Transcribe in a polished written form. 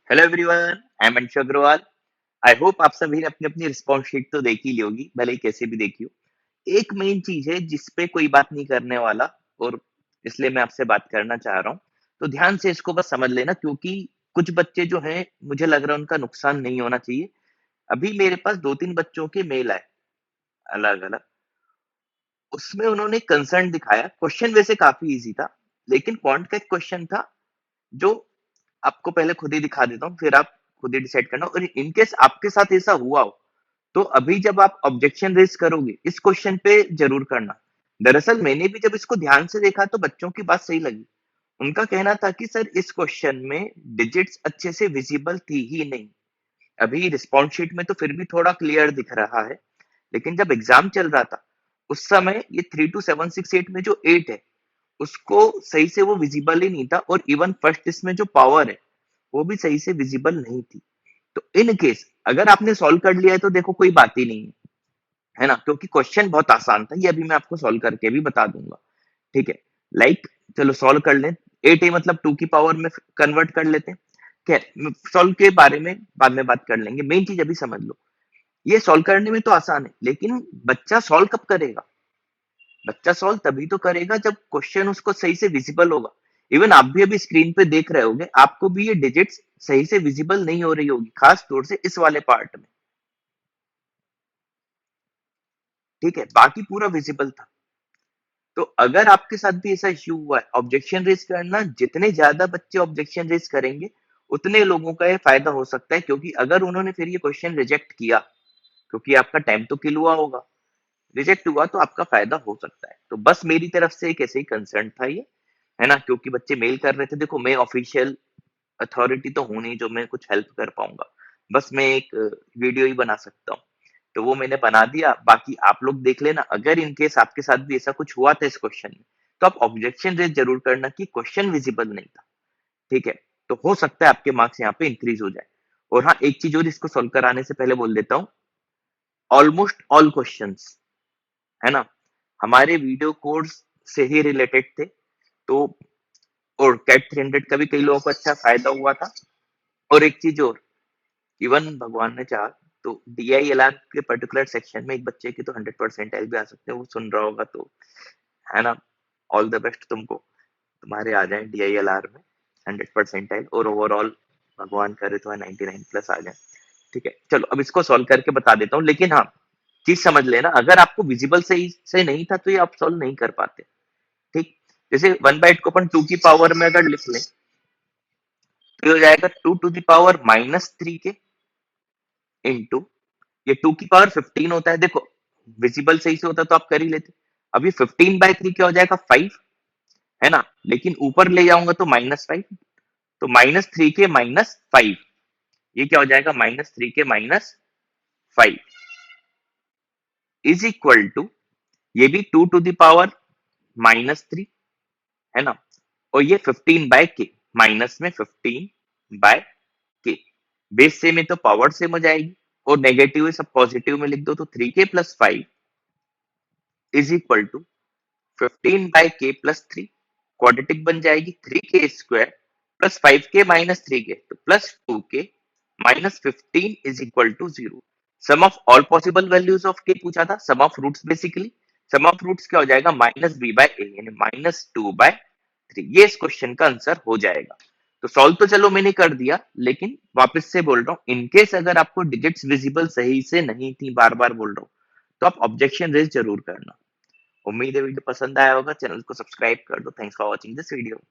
Hello everyone, I am Anshu Agarwal. I hope आप सभी ने अपनी अपनी रिस्पॉन्स शीट तो देखी ली होगी, भले ही कैसे भी देखी हो। एक मेन चीज है जिस पे कोई बात नहीं करने वाला, और इसलिए मैं आपसे बात करना चाह रहा हूँ। तो ध्यान से इसको बस समझ लेना, क्योंकि कुछ बच्चे जो हैं मुझे लग रहा है उनका नुकसान नहीं होना चाहिए। अभी मेरे पास 2-3 बच्चों के मेल आए अलग अलग। उसमें उन्होंने कंसर्न दिखाया। क्वेश्चन वैसे काफी इजी था, लेकिन क्वांट का एक क्वेश्चन था जो आपको पहले खुद ही दिखा देता हूँ, फिर आप खुद ही डिसाइड करना। और इन केस आपके साथ ऐसा हुआ हो, तो अभी जब आप ऑब्जेक्शन रेज करोगे इस क्वेश्चन पे जरूर करना। दरअसल मैंने भी जब इसको ध्यान से देखा तो बच्चों की बात सही लगी। उनका कहना था कि सर इस क्वेश्चन में डिजिट्स अच्छे से विजिबल थी ही नहीं। अभी रिस्पॉन्स शीट में तो फिर भी थोड़ा क्लियर दिख रहा है, लेकिन जब एग्जाम चल रहा था उस समय ये 32768 में जो 8 है उसको सही से वो विजिबल ही नहीं था, और इवन फर्स्ट इसमें जो पावर है वो भी सही से विजिबल नहीं थी। तो इन केस अगर आपने सॉल्व कर लिया है तो देखो कोई बात ही नहीं है ना, क्योंकि क्वेश्चन बहुत आसान था। ये अभी मैं आपको सॉल्व करके भी बता दूंगा। ठीक है, लाइक चलो सॉल्व कर लें। 8a मतलब 2 की पावर में कन्वर्ट कर लेते हैं। खैर, सॉल्व के बारे में बाद में बात कर लेंगे, मेन चीज अभी समझ लो। ये सॉल्व करने में तो आसान है, लेकिन बच्चा सॉल्व कब करेगा? बच्चा सॉल्व तभी तो करेगा जब क्वेश्चन उसको सही से विजिबल होगा। इवन आप भी अभी स्क्रीन पे देख रहे होगे, आपको भी ये डिजिट्स सही से विजिबल नहीं हो रही होगी, खास तौर से इस वाले पार्ट में। ठीक है, बाकी पूरा विजिबल था। तो अगर आपके साथ भी ऐसा इश्यू हुआ है, ऑब्जेक्शन रेज करना। जितने ज्यादा बच्चे ऑब्जेक्शन रेज करेंगे उतने लोगों का ये फायदा हो सकता है, क्योंकि अगर उन्होंने फिर ये क्वेश्चन रिजेक्ट किया, क्योंकि आपका टाइम तो किल हुआ होगा, रिजेक्ट हुआ तो आपका फायदा हो सकता है। तो बस मेरी तरफ से एक ऐसे ही कंसर्न था ये, है ना, क्योंकि बच्चे मेल कर रहे थे। देखो मैं ऑफिशियल अथॉरिटी तो हूं नहीं जो मैं कुछ हेल्प कर पाऊंगा, बस मैं एक वीडियो ही बना सकता हूँ। तो वो मैंने बना दिया, बाकी आप लोग देख लेना। अगर इन केस आपके साथ भी ऐसा कुछ हुआ था इस क्वेश्चन में, तो आप ऑब्जेक्शन रेज जरूर करना कि क्वेश्चन विजिबल नहीं था। ठीक है, तो हो सकता है आपके मार्क्स यहाँ पे इंक्रीज हो जाए। और हाँ, एक चीज और इसको सोल्व कराने से पहले बोल देता हूँ, ऑलमोस्ट ऑल क्वेश्चंस, है ना, हमारे वीडियो कोर्स से ही रिलेटेड थे। तो और कैट 300 का भी कई लोगों को अच्छा फायदा हुआ था। और एक चीज और, इवन भगवान ने चाहा तो DILR के पर्टिकुलर सेक्शन में एक बच्चे की तो 100% भी आ सकते हैं। वो सुन रहा होगा तो, है ना, ऑल द बेस्ट तुमको, तुम्हारे आ जाए DILR में 100%, और ओवरऑल भगवान करे तो 99+ आ जाए। ठीक है, चलो अब इसको सॉल्व करके बता देता हूँ। लेकिन हाँ, चीज समझ लेना, अगर आपको विजिबल सही से नहीं था तो ये आप सॉल्व नहीं कर पाते। ठीक, जैसे 1/8 को अपन 2 की पावर में अगर लिख लें तो ये हो जाएगा 2 to the power -3 के इंटू, ये 2 की पावर 15 होता है। देखो विजिबल सही से होता तो आप कर ही लेते। अब ये 15/3 क्या हो जाएगा? 5, है ना, लेकिन ऊपर ले जाऊंगा तो -5। तो -3 के -5, ये क्या हो जाएगा? -3 के -5 इज इक्वल टू, ये भी 2 to the power -3, है ना, और ये 15/k, माइनस में 15/k। बेस सेम है तो पावर सेम हो जाएगी, और नेगेटिव है सब पॉजिटिव में लिख दो, तो 3k+5 is equal to 15/k+3। Quadratic बन जाएगी, 3k² प्लस 5k-3k, तो +2k-15 is equal to 0। Sum of all possible values of k पूछा था, sum of roots basically. Sum of roots क्या हो जाएगा? -b/a, यानी -2/3। ये इस क्वेश्चन का आंसर हो जाएगा। तो सॉल्व तो चलो मैंने कर दिया, लेकिन वापस से बोल रहा हूँ, इनकेस अगर आपको डिजिट्स विजिबल सही से नहीं थी, बार बार बोल रहा हूँ, तो आप ऑब्जेक्शन रेज जरूर करना। उम्मीद है वीडियो पसंद आया होगा, चैनल को सब्सक्राइब कर दो। Thanks for watching this video.